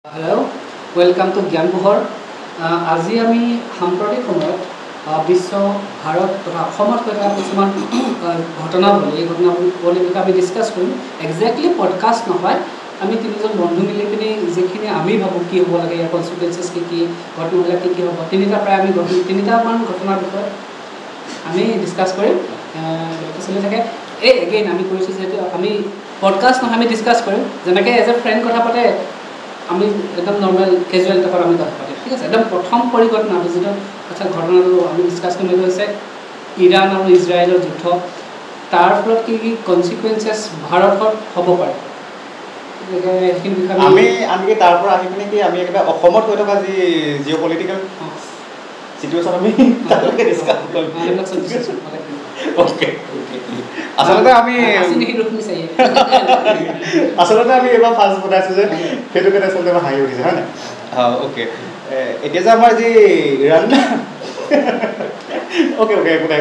Hello', welcome to জ্ঞান পোহৰ। আজি আমি সাম্প্ৰতিক সময়ত বিশ্ব ভাৰত তথা অসমত হৈ থকা কিছুমান ঘটনাৱলী এই ঘটনাৱলীৰ বিষয়ে আমি ডিছকাছ কৰিম। একজেক্টলি পডকাষ্ট নহয়, আমি তিনিজন বন্ধু মিলি পিনি যিখিনি আমি ভাবোঁ কি হ'ব লাগে, ইয়াৰ কনচিকুৱেঞ্চেছ কি ঘটনাবিলাক কি হ'ব, তিনিটামান ঘটনাৰ বিষয়ে আমি ডিছকাছ কৰিম। চলি থাকে এগেইন আমি কৰিছোঁ যিহেতু আমি পডকাষ্ট নহয়, আমি ডিছকাছ কৰিম যেনেকৈ এজ এ ফ্ৰেণ্ড কথা পাতে, আমি একদম নৰ্মেল কেজুৱেল টাইপত আমি কথা পাতিম, ঠিক আছে। একদম প্ৰথম পৰিঘটনাটো যিটো ঘটনাটো আমি ডিছকাছ কৰিব হৈছে ইৰাণ আৰু ইজৰাইলৰ যুদ্ধ, তাৰ ফলত কি কি কনচিকুৱেঞ্চেছ ভাৰতত হ'ব পাৰে। আমি আনকি তাৰ পৰা আহি পিনে কি আমি একেবাৰে অসমত হৈ থকা যি জিঅ' পলিটিকেল চিটুৱেশ্যন আমি তালৈকে ডিছকাছ কৰিম। আচলতে আমি এইবাৰ ফাৰ্ষ্ট বনাইছোঁ যে সেইটো কাৰণে আচলতে আমাৰ হাঁহি উঠিছে, হয় নাই? অ'কে, এতিয়া যে আমাৰ যি ইৰাণ অ'কে একো নাই।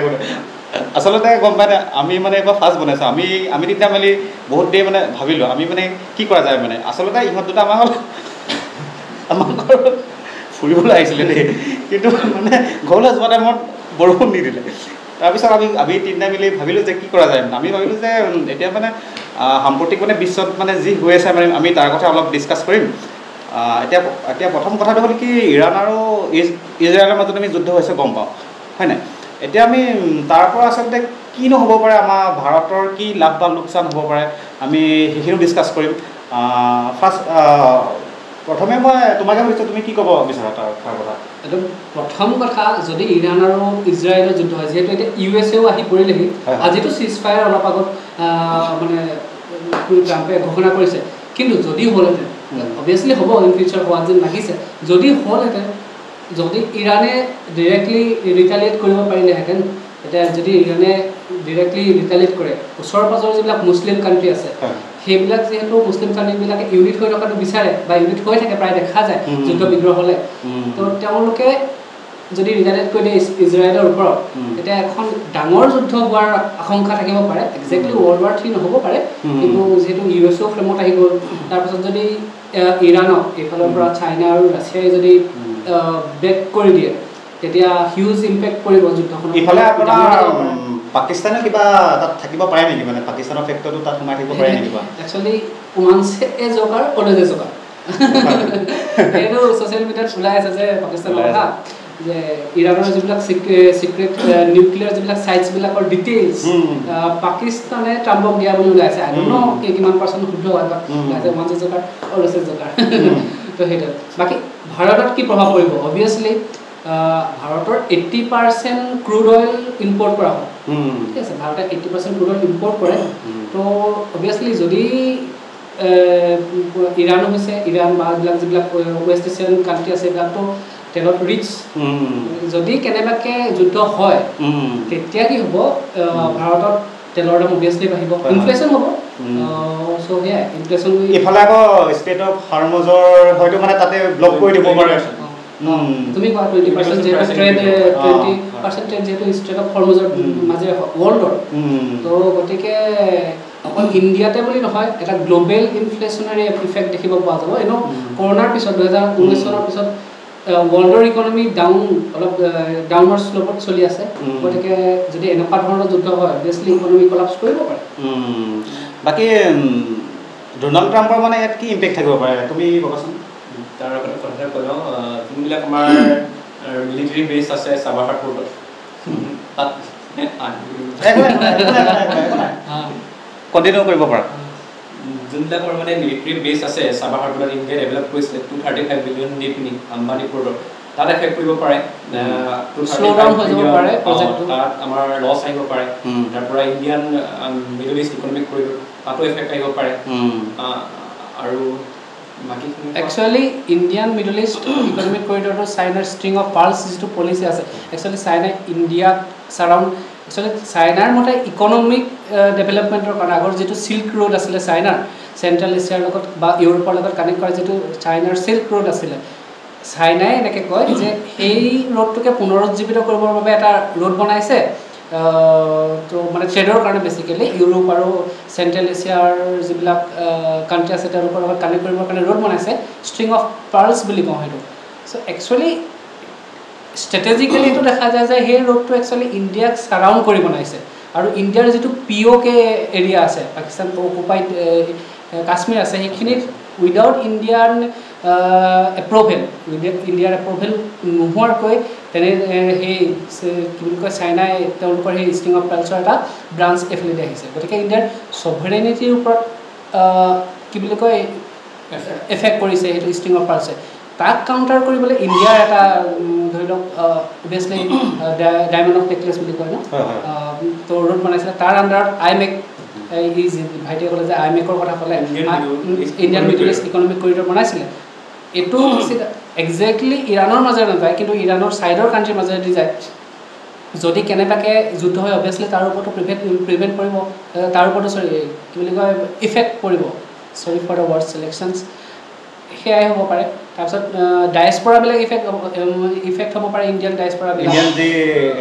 আচলতে গম পাই নাই, আমি মানে এইবাৰ ফাৰ্ষ্ট বনাইছোঁ। আমি তেতিয়া মেলি বহুত দেৰি মানে ভাবিলোঁ আমি মানে কি কৰা যায় মানে। আচলতে ইহঁত দুটা আমাৰ ঘৰত ফুৰিবলৈ আহিছিলে দেই, কিন্তু মানে ঘৰলৈ যোৱা টাইমত বৰষুণ দি দিলে। তাৰপিছত আমি তিনিটা মিলি ভাবিলোঁ যে কি কৰা যায়। আমি ভাবিলোঁ যে এতিয়া মানে সাম্প্ৰতিক মানে বিশ্বত মানে যি হৈ আছে মানে আমি তাৰ কথা অলপ ডিছকাছ কৰিম। এতিয়া প্ৰথম কথাটো হ'ল কি, ইৰাণ আৰু ইজৰাইলৰ মাজত আমি যুদ্ধ হৈছে গম পাওঁ, হয় নাই? এতিয়া আমি তাৰ পৰা আচলতে কিনো হ'ব পাৰে, আমাৰ ভাৰতৰ কি লাভ বা লোকচান হ'ব পাৰে, আমি সেইখিনিও ডিছকাছ কৰিম। প্ৰথমে মই তোমাকে সুধিছোঁ, তুমি কি ক'ব বিচাৰা তাৰ কথা? এইটো প্ৰথম কথা, যদি ইৰাণ আৰু ইজৰাইলৰ যুদ্ধ হয়, যিহেতু এতিয়া USA আহি পৰিলেহি, আজিতো চিজ ফায়াৰ অলপ আগত মানে ট্ৰাম্পে ঘোষণা কৰিছে, কিন্তু যদি হ'লহেঁতেন, অভিয়াছলি হ'ব, ইন ফিউচাৰ হোৱা যেন লাগিছে, যদি হ'লহেঁতেন, যদি ইৰাণে ডিৰেক্টলি ৰিটালিয়েট কৰিব পাৰিলেহেঁতেন, এতিয়া যদি ইৰাণে ডিৰেক্টলি ৰিটালিয়েট কৰে, ওচৰ পাজৰ যিবিলাক মুছলিম কাণ্ট্ৰি আছে সেইবিলাক যিহেতু মুছলিম কাণ্ট্ৰিবিলাকে ইউনিট হৈ থকাটো বিচাৰে বা ইউনিট হৈ থাকে, প্ৰায় দেখা যায় যুদ্ধ বিগ্ৰহ হ'লে, তো তেওঁলোকে যদি ৰিটালিয়েট কৰি দিয়ে ইজৰাইলৰ ওপৰত, তেতিয়া এখন ডাঙৰ যুদ্ধ হোৱাৰ আশংকা থাকিব পাৰে। একজেক্টলি World War III নহ'ব পাৰে, কিন্তু যিহেতু USA ফ্ৰেমত আহি গ'ল, তাৰপাছত যদি ইৰাণক এইফালৰ পৰা চাইনা আৰু ৰাছিয়াই যদি বেক কৰি দিয়ে, তেতিয়া হিউজ ইম্পেক্ট পৰিব যুদ্ধখনত। ইফালে আপোনাৰ পাকিস্তানে কিবা তাত থাকিব পাৰে নেকি, মানে পাকিস্তানৰ ফেক্টৰটো তাত সোমাই থাকিব পাৰে নেকি? একচুৱেলি ওৱানছে এ জকাৰ অলৱেজ এ জকাৰ, সেইটো ছ'চিয়েল মিডিয়াত ওলাই আছে যে পাকিস্তানৰ কথা, যে ইৰাণৰ যিবিলাক চিক্ৰেট নিউক্লিয়াৰ যিবিলাক চাইটছবিলাকৰ ডিটেইলছ পাকিস্তানে ট্ৰাম্পক দিয়া বুলি ওলাইছে। আই ডোন্ট ন' কিমান পাৰ্চেণ্ট শুদ্ধ হয়, বাট ওলাইছে ওৱানছে জকাৰ অলৱেজ এ জকাৰ। তো সেইটো বাকী ভাৰতত কি প্ৰভাৱ পৰিব? অভিয়াছলি ভাৰতৰ 80% ক্ৰুড অইল ইম্পৰ্ট কৰা হয়, ঠিক আছে। ভাৰতে 80% ক্ৰুড অইল ইম্পৰ্ট কৰে, তো অভিয়াছলি যদি ইৰাণো হৈছে, ইৰাণ বা যিবিলাক ৱেষ্ট এছিয়ান কাণ্ট্ৰি আছে এইবিলাকতো তেলত ৰিচ, যদি কেনেবাকৈ যুদ্ধ হয় তেতিয়া কি হ'ব, ভাৰতত তেলৰ দাম অভিয়াছলি বাঢ়িব, ইনফ্লেশ্যন হ'ব। চ' সেয়াই ইনফ্লেশ্যন। ইফালে আকৌ ষ্টেট অফ হৰমুজৰ হয়তো মানে তাতে ব্লক কৰি দিব পাৰে। তুমি কোৱা 20% যিহেতু ট্ৰেড, 20% ট্ৰেড যিহেতু ষ্টেট অফ হৰমুজৰ মাজে ৱৰ্ল্ডৰ, তো গতিকে অকল ইণ্ডিয়াতে বুলি নহয়, এটা গ্ল'বেল ইনফ্লেশ্যনাৰী ইফেক্ট দেখিব পোৱা যাব। এনেও কৰোণাৰ পিছত 2019 চনৰ পিছত ৱৰ্ল্ডৰ ইকনমি অলপ ডাউনৱাৰ্ড শ্ল'পত চলি আছে, গতিকে যদি এনেকুৱা ধৰণৰ যুদ্ধ হয় অভিয়াছলি ইকনমি কলাপছ কৰিব পাৰে। বাকী ডনাল্ড ট্ৰাম্পৰ মানে ইয়াত কি ইম্পেক্ট থাকিব পাৰে, তুমি ক'বাচোন। তাৰ কথা কৈ লওঁ, যোনবিলাক আমাৰ মিলিটাৰী বেছ আছে চাবাহাট পোৰ্টত, তাত কণ্টিনিউ কৰিব পাৰা। যোনবিলাক আমাৰ মানে মিলিটাৰী বেছ আছে চাবাহাট পোৰ্টত, ইণ্ডিয়াই ডেভেলপ কৰিছিলে 235 বিলিয়ন দি পিনি আম্বানী পোৰ্টত, তাত এফেক্ট কৰিব পাৰে। তাত আমাৰ লছ আহিব পাৰে, তাৰ পৰা Indian Middle East economic corridor তাতো এফেক্ট আহিব পাৰে। আৰু actually Indian Middle East economic কৰিডৰটো চাইনাৰ ষ্ট্ৰিং অফ পাৰ্লছ যিটো পলিচি আছে, একচুৱেলি চাইনাই ইণ্ডিয়াক চাৰাউণ্ড, একচুৱেলি চাইনাৰ মতে ইকনমিক ডেভেলপমেণ্টৰ কাৰণে আগৰ যিটো চিল্ক ৰোড আছিলে চাইনাৰ, চেণ্ট্ৰেল এছিয়াৰ লগত বা ইউৰোপৰ লগত কানেক্ট কৰা যিটো চাইনাৰ চিল্ক ৰোড আছিলে, চাইনাই এনেকৈ কয় যে সেই ৰোডটোকে পুনৰুজ্জীৱিত কৰিবৰ বাবে এটা ৰোড বনাইছে, তো মানে ট্ৰেডৰ কাৰণে বেচিকেলি ইউৰোপ আৰু চেণ্ট্ৰেল এছিয়াৰ যিবিলাক কাণ্ট্ৰি আছে তেওঁলোকৰ লগত কানেক্ট কৰিবৰ কাৰণে ৰোড বনাইছে ষ্ট্ৰিং অফ পাৰ্লছ বুলি কওঁ সেইটো চ' একচুৱেলি ষ্ট্ৰেটেজিকেলি এইটো দেখা যায় যে সেই ৰোডটো একচুৱেলি ইণ্ডিয়াক ছাৰাউণ্ড কৰি বনাইছে আৰু ইণ্ডিয়াৰ যিটো POK এৰিয়া আছে পাকিস্তান অকুপাইড কাশ্মীৰ আছে সেইখিনিত উইদাউট ইণ্ডিয়ান এপ্ৰুভেল ইণ্ডিয়াৰ এপ্ৰুভেল নোহোৱাকৈ তেনে সেই কি বুলি কয় চাইনাই তেওঁলোকৰ সেই ষ্ট্ৰিং অফ পাৰ্লছৰ এটা ব্ৰাঞ্চ এফিলেট আহিছে গতিকে ইণ্ডিয়াৰ ছভাৰেনিটিৰ ওপৰত কি বুলি কয় এফেক্ট কৰিছে সেইটো ষ্ট্ৰিং অফ পাৰ্লছে তাক কাউণ্টাৰ কৰিবলৈ ইণ্ডিয়াৰ এটা ধৰি লওক অভিয়াছলি ডায়মণ্ড অফ নেকলেছ বুলি কয় ন তো ৰোড বনাইছিলে তাৰ আণ্ডাৰত IMEC ভাইটিয়ে ক'লে যে IMECৰ কথা ক'লে Indian Middle East economic corridor বনাইছিলে এইটো একজেক্টলি ইৰাণৰ মাজেৰে নাযায় কিন্তু ইৰাণৰ ছাইডৰ কাণ্ট্ৰিৰ মাজেদি যায় যদি কেনেবাকৈ যুদ্ধ হয় অভিয়াছলি তাৰ ওপৰতো প্ৰিভেণ্ট কৰিব তাৰ ওপৰতো কি বুলি কয় ইফেক্ট পৰিব চৰি ফৰ দ্য ৱৰ্ড চিলেকশ্যনছ সেয়াই হ'ব পাৰে তাৰপিছত ডায়েছপৰাবিলাক ইফেক্ট হ'ব পাৰে ইণ্ডিয়ান ডায়েছপৰাবিলাক ইণ্ডিয়ান যি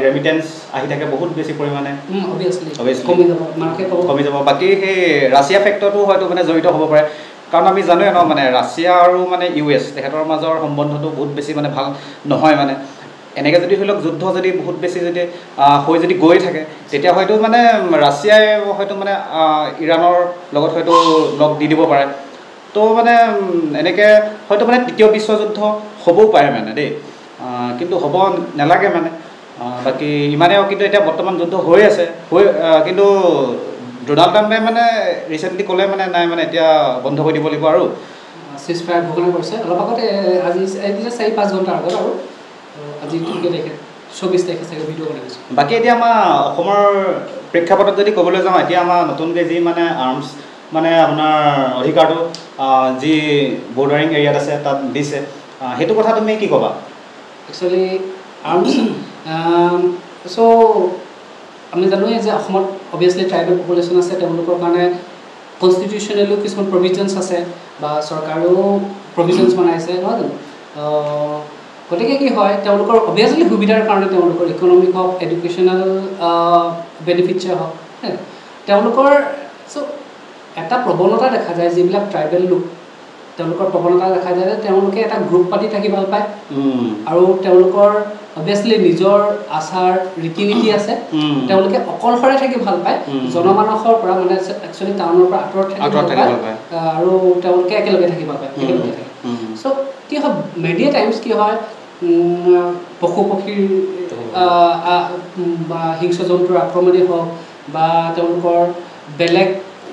ৰেমিটেন্স আহি থাকে বহুত বেছি পৰিমাণে অভিয়াছলি কমি যাব মানুহে কমি যাব বাকী সেই ৰাছিয়া ফেক্টৰটো হয়তো মানে জড়িত হ'ব পাৰে কাৰণ আমি জানোৱে ন মানে ৰাছিয়া আৰু মানে US তেখেতৰ মাজৰ সম্বন্ধটো বহুত বেছি মানে ভাল নহয় মানে এনেকৈ যদি ধৰি লওক যুদ্ধ যদি বহুত বেছি যদি হৈ যদি গৈ থাকে তেতিয়া হয়তো মানে ৰাছিয়াই হয়তো মানে ইৰাণৰ লগত হয়তো লগ দি দিব পাৰে তো মানে এনেকৈ হয়তো মানে তৃতীয় বিশ্বযুদ্ধ হ'বও পাৰে মানে দেই কিন্তু হ'ব নালাগে মানে বাকী ইমানেও কিন্তু এতিয়া বৰ্তমান যুদ্ধ হৈ আছে কিন্তু ডোনাল্ড ট্ৰাম্পে মানে ৰিচেণ্টলি ক'লে মানে নাই মানে এতিয়া বন্ধ কৰি দিব লাগিব আৰু চিজ ফায়াৰ ঘোষণা কৰিছে অলপ আগতে আজি 4-5 ঘণ্টাৰ আগত আৰু আজি 24 তাৰিখে চাগে ভিডিঅ' বনাইছোঁ বাকী এতিয়া আমাৰ অসমৰ প্ৰেক্ষাপটত যদি ক'বলৈ যাওঁ এতিয়া আমাৰ নতুনকৈ যি মানে আৰ্মছ মানে আপোনাৰ অধিকাৰটো যি বৰ্ডাৰিং এৰিয়াত আছে তাত দিছে সেইটো কথা তুমি কি ক'বা একচুৱেলি আৰ্মছ চ' আমি জানোৱে যে অসমত অভিয়াছলি ট্ৰাইবেল পপুলেশ্যন আছে তেওঁলোকৰ কাৰণে কনষ্টিটিউশ্যনেলো কিছুমান প্ৰভিজনছ আছে বা চৰকাৰেও প্ৰভিজনছ বনাইছে নহয় জানো গতিকে কি হয় তেওঁলোকৰ অভিয়াছলি সুবিধাৰ কাৰণে তেওঁলোকৰ ইকনমিক হওক এডুকেশ্যনেল বেনিফিটছে হওক তেওঁলোকৰ চ' এটা প্ৰৱণতা দেখা যায় যিবিলাক ট্ৰাইবেল লোক তেওঁলোকৰ প্ৰৱণতা দেখা যায় যে তেওঁলোকে এটা গ্ৰুপ পাতি থাকি ভাল পায় আৰু তেওঁলোকৰ অভিয়াছলি নিজৰ আচাৰ ৰীতি নীতি আছে তেওঁলোকে অকলশৰে থাকি ভাল পায় জনমানসৰ পৰা মানে একচুৱেলি টাউনৰ পৰা আঁতৰত থাকি ভাল পায় আৰু তেওঁলোকে একেলগে থাকি ভাল পায় একেলগে থাকে চ' কি হয় মেডিয়া টাইমছ কি হয় পশু পক্ষীৰ বা হিংস্ৰ জন্তুৰ আক্ৰমণেই হওক বা তেওঁলোকৰ বেলেগ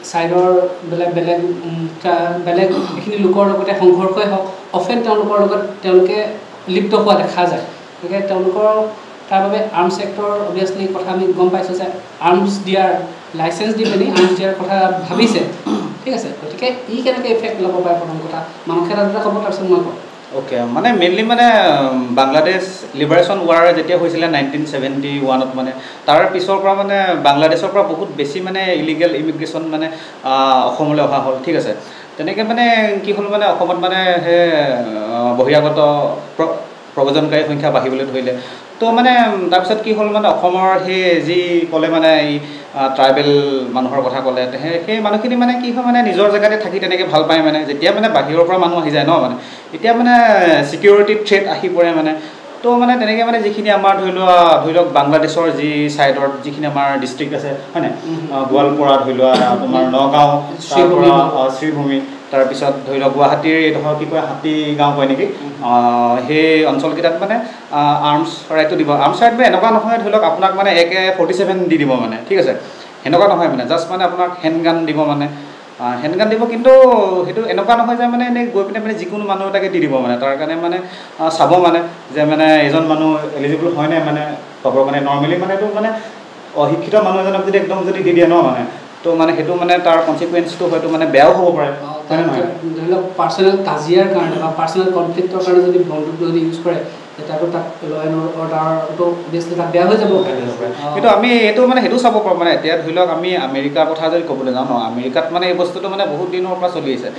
ছাইডৰ বেলেগ এইখিনি লোকৰ লগতে সংঘৰ্ষই হওক অফেন তেওঁলোকৰ লগত তেওঁলোকে লিপ্ত হোৱা দেখা যায় গতিকে তেওঁলোকৰ তাৰ বাবে আৰ্মছ ছেক্টৰ অভিয়াছলি কথা আমি গম পাইছোঁ যে আৰ্মছ দিয়াৰ লাইচেঞ্চ দি পিনি আৰ্মছ দিয়াৰ কথা ভাবিছে ঠিক আছে গতিকে ই কেনেকৈ ইফেক্ট ল'ব পাৰে প্ৰথম কথা মানুহে এটা দুটা ক'ব তাৰপিছত মই কওঁ অ'কে মানে মেইনলি মানে বাংলাদেশ লিবাৰেশ্যন ৱাৰ যেতিয়া হৈছিলে 1971ত মানে তাৰ পিছৰ পৰা মানে বাংলাদেশৰ পৰা বহুত বেছি মানে ইলিগেল ইমিগ্ৰেশ্যন মানে অসমলৈ অহা হ'ল ঠিক আছে তেনেকৈ মানে কি হ'ল মানে অসমত মানে সেই বহিৰাগত প্ৰব্ৰজনকাৰী সংখ্যা বাঢ়িবলৈ ধৰিলে তো মানে তাৰপিছত কি হ'ল মানে অসমৰ সেই যি ক'লে মানে এই ট্ৰাইবেল মানুহৰ কথা ক'লে সেই মানুহখিনি মানে কি হয় মানে নিজৰ জেগাতে থাকি তেনেকৈ ভাল পায় মানে যেতিয়া মানে বাহিৰৰ পৰা মানুহ আহি যায় ন মানে এতিয়া মানে ছিকিউৰিটি থ্ৰেট আহি পৰে মানে তো মানে তেনেকৈ মানে যিখিনি আমাৰ ধৰি লওক বাংলাদেশৰ যি ছাইডত যিখিনি আমাৰ ডিষ্ট্ৰিক্ট আছে হয়নে গোৱালপাৰা ধৰি লোৱা তোমাৰ নগাঁও তাৰপৰা শ্ৰীভূমি তাৰপিছত ধৰি লওক গুৱাহাটীৰ এইডোখৰ কি কয় হাতীগাঁও কয় নেকি সেই অঞ্চলকেইটাত মানে আৰ্মছ ৰাইটটো দিব আৰ্মছ ৰাইট মানে এনেকুৱা নহয় ধৰি লওক আপোনাক মানে AK-47 দি দিব মানে ঠিক আছে সেনেকুৱা নহয় মানে জাষ্ট মানে আপোনাক হেণ্ডগান দিব মানে হেণ্ডগান দিব কিন্তু সেইটো এনেকুৱা নহয় যে মানে এনেই গৈ পিনে মানে যিকোনো মানুহ এটাকে দি দিব মানে তাৰ কাৰণে মানে চাব মানে যে মানে এজন মানুহ এলিজিবল হয় নাই মানে পাবৰ কাৰণে নৰ্মেলি মানে এইটো মানে অশিক্ষিত মানুহ এজনক যদি একদম যদি দি দিয়ে ন মানে তো মানে সেইটো মানে তাৰ কনচিকুৱেঞ্চটো হয়তো মানে বেয়াও হ'ব পাৰে ধৰি লওক পাৰ্চনেল কাজিয়াৰ কাৰণে বা পাৰ্চনেল কনফ্লিক্টৰ কাৰণে যদি বন্দুক যদি ইউজ কৰে তেতিয়াতো তাক ল' এণ্ড অৰ্ডাৰটো অভিয়াছলি তাক বেয়া হৈ যাব। কিন্তু আমি এইটো মানে সেইটো চাব পাৰোঁ মানে এতিয়া ধৰি লওক আমি আমেৰিকাৰ কথা যদি ক'বলৈ যাওঁ ন আমেৰিকাত মানে এই বস্তুটো মানে বহুত দিনৰ পৰা চলি আছে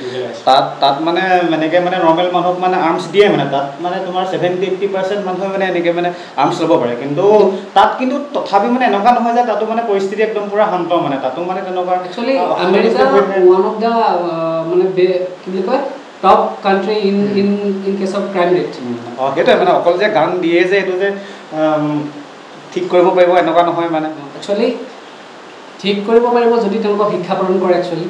তাত মানে এনেকৈ মানে নৰ্মেল মানুহক মানে আৰ্মছ দিয়ে মানে তাত মানে তোমাৰ 70-80% মানুহে মানে এনেকৈ মানে আৰ্মছ ল'ব পাৰে কিন্তু তাত কিন্তু তথাপি মানে এনেকুৱা নহয় যে তাতো মানে পৰিস্থিতি একদম পূৰা শান্ত মানে তাতো মানে তেনেকুৱা actually America one of the মানে কি বুলি কয় top country in case of crime rate. সেইটোৱে মানে অকল যে গান দিয়ে যে এইটো যে ঠিক কৰিব পাৰিব এনেকুৱা নহয় মানে একচুৱেলি ঠিক কৰিব পাৰিব যদি তেওঁলোকক শিক্ষা প্ৰদান কৰে একচুৱেলি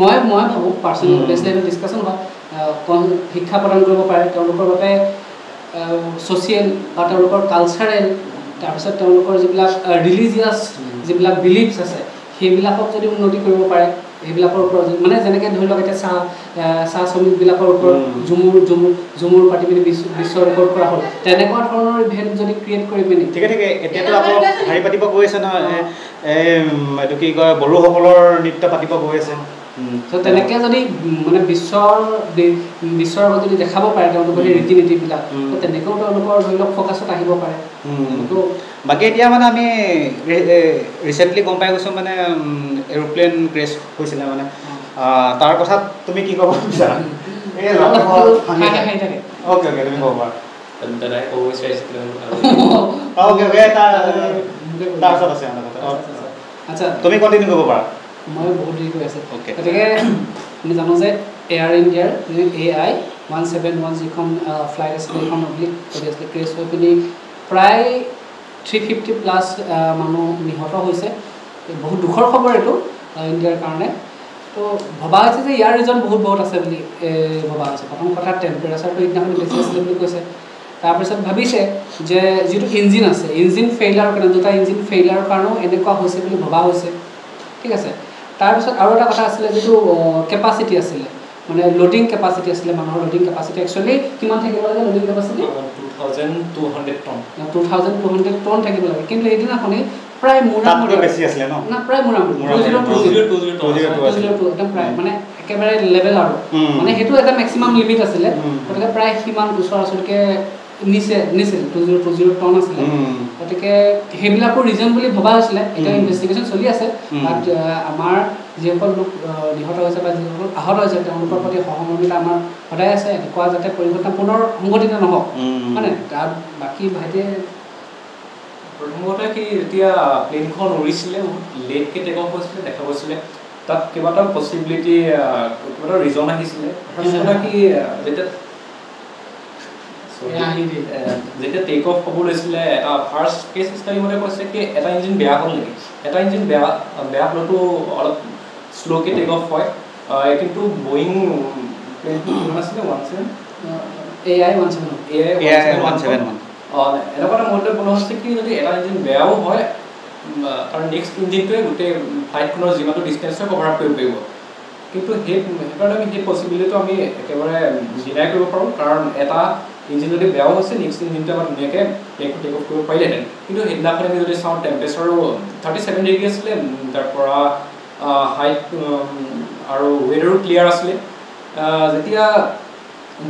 মই ভাবোঁ পাৰ্চনেল বেছলি ডিছকাশ্যন হয় শিক্ষা প্ৰদান কৰিব পাৰে তেওঁলোকৰ বাবে ছ'চিয়েল বা তেওঁলোকৰ কালচাৰেল তাৰপিছত তেওঁলোকৰ যিবিলাক ৰিলিজিয়াছ যিবিলাক বিলিফছ আছে সেইবিলাকক যদি উন্নতি কৰিব পাৰে সেইবিলাকৰ ওপৰত মানে যেনেকৈ ধৰি লওক এতিয়া চাহ শ্ৰমিকবিলাকৰ ওপৰত ঝুমুৰ পাতি পিনি বিশ্ব ৰেকৰ্ড কৰা হ'ল তেনেকুৱা ধৰণৰ ইভেণ্ট যদি ক্ৰিয়েট কৰি পিনি ঠিকে এতিয়াতো আকৌ হেৰি পাতিব গৈ আছে নহয় এইটো কি কয় বড়োসকলৰ নৃত্য পাতিব গৈ আছে ত' তেনেকৈ যদি মানে বিশ্বৰ আগত যদি দেখাব পাৰে তেওঁলোকৰ সেই ৰীতি নীতিবিলাক তেনেকৈও তেওঁলোকৰ ধৰি লওক ফ'কাছত আহিব পাৰে। বাকী এতিয়া মানে আমি ৰিচেণ্টলি গম পাই গৈছোঁ মানে এৰোপ্লেন ক্ৰেছ হৈছিলে মানে তাৰ কথা তুমি কি ক'ব বিচাৰা? অ'কে তুমি ক'ব পাৰা দাদাই ক'ব বিচাৰিছিলে তাৰপিছত আছে আচ্ছা তুমি কণ্টিনিউ কৰিব পাৰা। মই বহুত দেৰি কৈ আছোঁ গতিকে আমি জানো যে এয়াৰ ইণ্ডিয়াৰ AI-171 যিখন ফ্লাইট আছিলে সেইখন অভিয়াছলি ক্ৰেছ হৈ পিনি প্ৰায় 350+ মানুহ নিহত হৈছে বহুত দুখৰ খবৰ এইটো ইণ্ডিয়াৰ কাৰণে। তো ভবা হৈছে যে ইয়াৰ ৰিজন বহুত আছে বুলি ভবা হৈছে। প্ৰথম কথা টেম্পাৰেচাৰটো সেইদিনাখন বেছি আছিলে বুলি কৈছে তাৰপিছত ভাবিছে যে যিটো ইঞ্জিন আছে ইঞ্জিন ফেইলাৰৰ কাৰণে দুটা ইঞ্জিন ফেইলাৰৰ কাৰণেও এনেকুৱা হৈছে বুলি ভবা হৈছে ঠিক আছে। তাৰপিছত আৰু এটা কথা আছিলে যিটো কেপাচিটি আছিলে মানে ল'ডিং কেপাচিটি আছিলে মানুহৰ ল'ডিং কেপাচিটি একচুৱেলি কিমান থাকিব লাগে ল'ডিং কেপাচিটি 2200 টন থাকিব লাগে কিন্তু সেইদিনাখনেই প্ৰায় মোটামুটি বেছি আছিলে ন প্ৰায় মোটামুটি 202 একদম প্ৰায় মানে একেবাৰে লেভেল আৰু মানে সেইটো এটা মেক্সিমাম লিমিট আছিলে গতিকে প্ৰায় সিমান ওচৰা-ওচৰিকৈ নিছিল 202 টন আছিলে গতিকে সেইবিলাকৰ ৰিজন বুলি ভবা হৈছিলে। এতিয়া ইনভেষ্টিগেশ্যন চলি আছে বাট আমাৰ যিসকল লোক নিহত হৈছে বা যিসকল আহত হৈছে তেওঁলোকৰ প্ৰতি সহমৰ্মিতা আমাৰ সদায় আছে এনেকুৱা যাতে পৰিঘটনা পুনৰ সংঘটিত নহওক মানে তাৰ বাকী ভাইটিয়ে প্ৰথমতে কি যেতিয়া প্লেনখন উৰিছিলে বহুত লেটকৈ টেক অফ হৈছিলে দেখা গৈছিলে তাত কেইবাটাও পচিবিলিটি কেইবাটাও ৰিজন আহিছিলে কি যেতিয়া টেক অফ হ'ব লৈছিলে এটা ফাৰ্ষ্ট কেছ ষ্টাডি মতে কৈছে কি এটা ইঞ্জিন বেয়া হ'ল নেকি এটা ইঞ্জিন বেয়া হ'লেতো অলপ শ্ল'কৈ টেক অফ হয় কিন্তু বয়িং প্লেনটো কিমান আছিলে 171 এনেকুৱা এটা মডেল বনোৱা হৈছে কি যদি এটা ইঞ্জিন বেয়াও হয় তাৰ নেক্সট ইঞ্জিনটোৱে গোটেই ফ্লাইটখনৰ যিমানটো ডিষ্টেঞ্চে কভাৰ আপ কৰিব পাৰিব কিন্তু সেইকাৰণে আমি সেই পচিবিলিটিটো আমি একেবাৰে ডিনাই কৰিব পাৰোঁ কাৰণ এটা ইঞ্জিন যদি বেয়াও হৈছে নেক্সট ইঞ্জিনটো আমাৰ ধুনীয়াকৈ প্লেনখন টেক অফ কৰিব পাৰিলেহেঁতেন কিন্তু সেইদিনাখন আমি যদি চাওঁ টেম্পাৰেচাৰো 37 ডিগ্ৰী আছিলে তাৰপৰা হাইট আৰু ৱেডাৰো ক্লিয়াৰ আছিলে যেতিয়া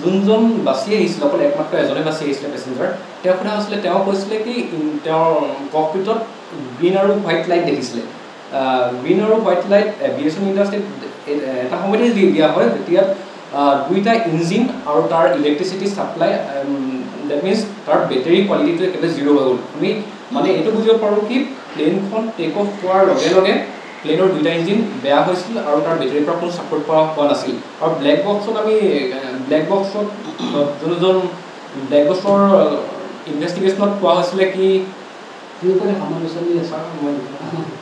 যোনজন বাছি আহিছিলে অকল একমাত্ৰ এজনে বাছি আহিছিলে পেছেঞ্জাৰ তেওঁ সোধা হৈছিলে তেওঁ কৈছিলে কি তেওঁৰ ককপিটত গ্ৰীণ আৰু হোৱাইট লাইট দেখিছিলে গ্ৰীণ আৰু হোৱাইট লাইট এভিয়েশ্যন ইণ্ডাষ্ট্ৰীত এটা সময়তে দিয়া হয় যেতিয়া দুইটা ইঞ্জিন আৰু তাৰ ইলেক্ট্ৰিচিটি ছাপ্লাই ডেট মিনছ তাৰ বেটেৰী কোৱালিটিটো একেবাৰে জিৰ' হৈ গ'ল আমি মানে এইটো বুজিব পাৰোঁ কি প্লেনখন টেক অফ হোৱাৰ লগে লগে প্লেনৰ দুইটা ইঞ্জিন বেয়া হৈছিল আৰু তাৰ বেটেৰীৰ পৰা কোনো ছাপৰ্ট পোৱা নাছিল আৰু ব্লেক বক্সত যোনজন ব্লেক বক্সৰ ইনভেষ্টিগেশ্যনত পোৱা হৈছিলে কি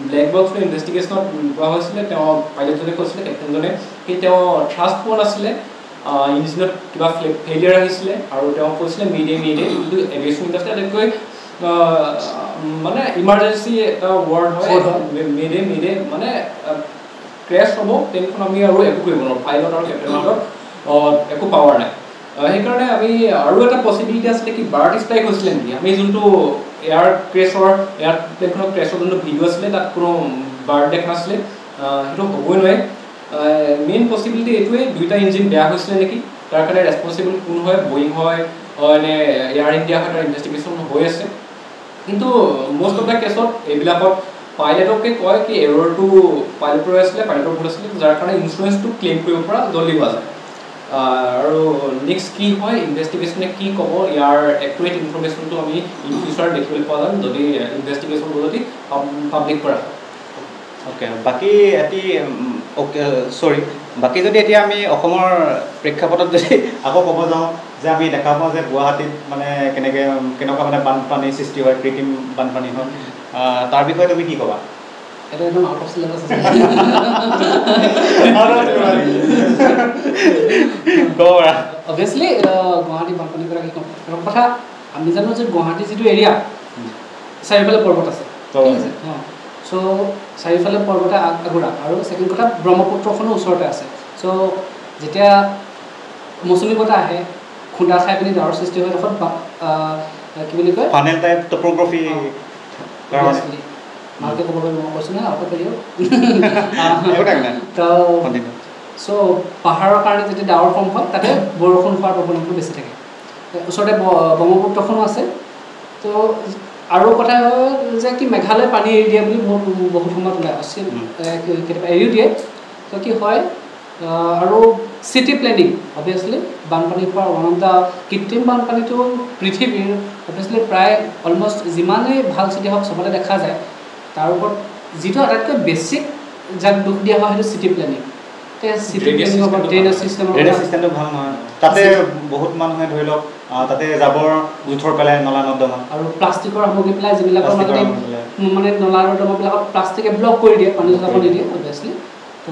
ব্লেক বক্সৰ ইনভেষ্টিগেশ্যনত পোৱা হৈছিলে তেওঁ পাইলটজনে কৈছিলে কেপ্টেইনজনে কি তেওঁ থ্ৰাষ্ট পোৱা নাছিলে ইঞ্জিনত কিবা ফেইলিয়াৰ আহিছিলে আৰু তেওঁ কৈছিলে মেডে কিন্তু এভিয়েশ্যন ইণ্ডাষ্ট্ৰী আটাইতকৈ মানে ইমাৰ্জেঞ্চি এটা ৱৰ্ড হয় মেডে মানে ক্ৰেছ হ'ব ট্ৰেইনখন আমি আৰু একো কৰিব নোৱাৰোঁ পাইলট আৰু কেপ্টেইনৰ একো পাৱাৰ নাই সেইকাৰণে আমি আৰু এটা পচিবিলিটি আছিলে কি বাৰ্ড ষ্ট্ৰাইক হৈছিলে নেকি আমি যোনটো এয়াৰপ্লেনখনৰ ক্ৰেছৰ যোনটো ভিডিঅ' আছিলে তাত কোনো বাৰ্ড দেখা নাছিলে সেইটো হ'বই নোৱাৰে মেইন পচিবিলিটি এইটোৱে দুইটা ইঞ্জিন বেয়া হৈছিলে নেকি তাৰ কাৰণে ৰেছপনচিবল কোন হয় বয়িং হয় এনে এয়াৰ ইণ্ডিয়া হয় তাৰ ইনভেষ্টিগেশ্যন হৈ আছে কিন্তু most of the কেছত এইবিলাকত পাইলটকে কয় কি এৰৰটো পাইলটৰ আছিলে পাইলটৰ ভুল আছিলে যাৰ কাৰণে ইঞ্চুৰেঞ্চটো ক্লেইম কৰিব পৰা জলদি হোৱা যায় আৰু নেক্সট কি হয় ইনভেষ্টিগেশ্যনে কি ক'ব ইয়াৰ একুৰেট ইনফৰমেশ্যনটো আমি ইন ফিউচাৰ দেখিবলৈ পোৱা যাম যদি ইনভেষ্টিগেশ্যনটো যদি পাব্লিক কৰা হয় অ'কে বাকী বাকী যদি এতিয়া আমি অসমৰ প্ৰেক্ষাপটত যদি আকৌ ক'ব যাওঁ যে আমি দেখা পাওঁ যে গুৱাহাটীত মানে কেনেকুৱা মানে বানপানী সৃষ্টি হয় কৃত্ৰিম বানপানী হয় তাৰ বিষয়ে তুমি কি ক'বা এটা একদম আউট অফ সিলেবাস আছে অবভিয়াছলি গুৱাহাটী বানপানী কৰা কি ক'ম প্ৰথম কথা আমি জানো যে গুৱাহাটী যিটো এৰিয়া চাৰিওফালে পৰ্বত আছে ঠিক আছে চ' চাৰিওফালে পৰ্বতে আগুৰা আৰু ছেকেণ্ড কথা ব্ৰহ্মপুত্ৰখনো ওচৰতে আছে চ' যেতিয়া মৌচুমী বতাহ আহে খুন্দা খাই পিনি ডাৱৰ সৃষ্টি হয় ডোখৰত কি বুলি কয় ফানেল টাইপ টপোগ্ৰাফি ভালকৈ ক'ব পাৰিব মই কৈছোঁ নহয় আউট পাৰিব চ' পাহাৰৰ কাৰণে যেতিয়া ডাৱৰ কম হয় তাতে বৰষুণ হোৱাৰ প্ৰৱণতাটো বেছি থাকে ওচৰতে ব্ৰহ্মপুত্ৰখনো আছে তো আৰু কথা হ'ল যে কি মেঘালয় পানী এৰি দিয়ে বুলি বহুত সময়ত ওলাই আছে কেতিয়াবা এৰিও দিয়ে তো কি হয় আৰু চিটি প্লেনিং অবভিয়াছলি বানপানী হোৱাৰ ওৱান অফ দ্য কৃত্ৰিম বানপানীটো পৃথিৱীৰ অবভিয়াছলি প্ৰায় অলমষ্ট যিমানেই ভাল চিটি হওক চবতে দেখা যায় তাৰ ওপৰত যিটো আটাইতকৈ বেছিক যাক দুখ দিয়া হয় সেইটো চিটি প্লেনিং চিটি প্লেনিঙৰ ওপৰত ড্ৰেইনেজ চিষ্টেমটো ভাল নহয় তাতে বহুত মানুহে ধৰি লওক তাতে জাবৰ জোঁথৰ পেলাই নলা নৰ্দমা আৰু প্লাষ্টিকৰ সামগ্ৰী পেলাই যিবিলাকৰ মানে নলা নৰ্দমাবিলাকত প্লাষ্টিকে ব্লক কৰি দিয়ে পানী যাব নিদিয়ে অবভিয়াছলি তো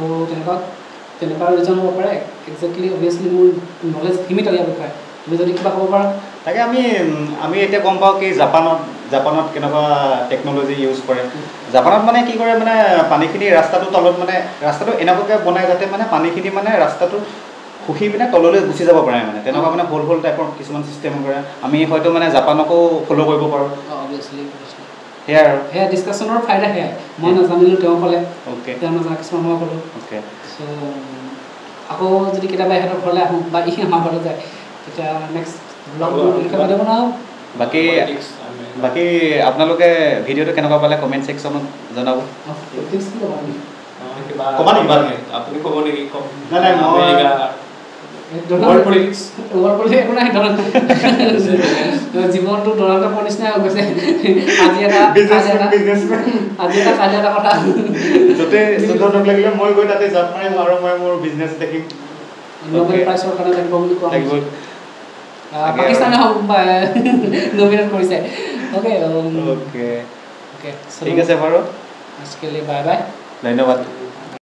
তেনেকুৱা ৰিজন হ'ব পাৰে একজেক্টলি অবভিয়াছলি মোৰ নলেজ সীমিত ইয়াৰ বিষয়ে তুমি যদি কিবা ক'ব পাৰা তাকে আমি এতিয়া গম পাওঁ কি জাপানত কেনেকুৱা টেকন'লজি ইউজ কৰে জাপানত মানে কি কৰে মানে পানীখিনি ৰাস্তাটো তলত মানে ৰাস্তাটো এনেকুৱাকৈ বনায় যাতে মানে পানীখিনি মানে ৰাস্তাটো শুহি পিনে তললৈ গুচি যাব পাৰে মানে তেনেকুৱা মানে হ'ল টাইপৰ কিছুমান চিষ্টেম কৰে আমি হয়তো মানে জাপানকো ফ'ল' কৰিব পাৰোঁ অবভিয়াছলি সেয়া আৰু সেয়া ডিছকাশ্যনৰ ফাইদা সেয়াই মই নাজানিলোঁ তেওঁ ক'লে অ'কে তেওঁ নজনা কিছুমান মই ক'লোঁ অ'কে চ' আকৌ যদি কেতিয়াবা ইহঁতৰ ঘৰলৈ আহোঁ বা আমাৰ ঘৰলৈ যায় তেতিয়া নেক্সট ব্লগ বনাওঁ বাকী আপোনালোকে ভিডিঅ'টো কেনেকুৱা পালে কমেণ্ট ছেকশ্যনত জনাব আপুনি ক'ব নেকি জীৱনটো দৰান্তৰ নিচিনাই হৈ গৈছে আজি এটা কালি এটা কথা লাগিলে মই গৈ তাতে জাপ মাৰিম আৰু মই মোৰ বিজনেছ দেখিম নোবেল প্ৰাইজৰ কাৰণে লাগিব বুলি কোৱা পাকিস্তানে নমিনেট কৰিছে অ'কে ঠিক আছে বাৰু আজকালি বাই বাই ধন্যবাদ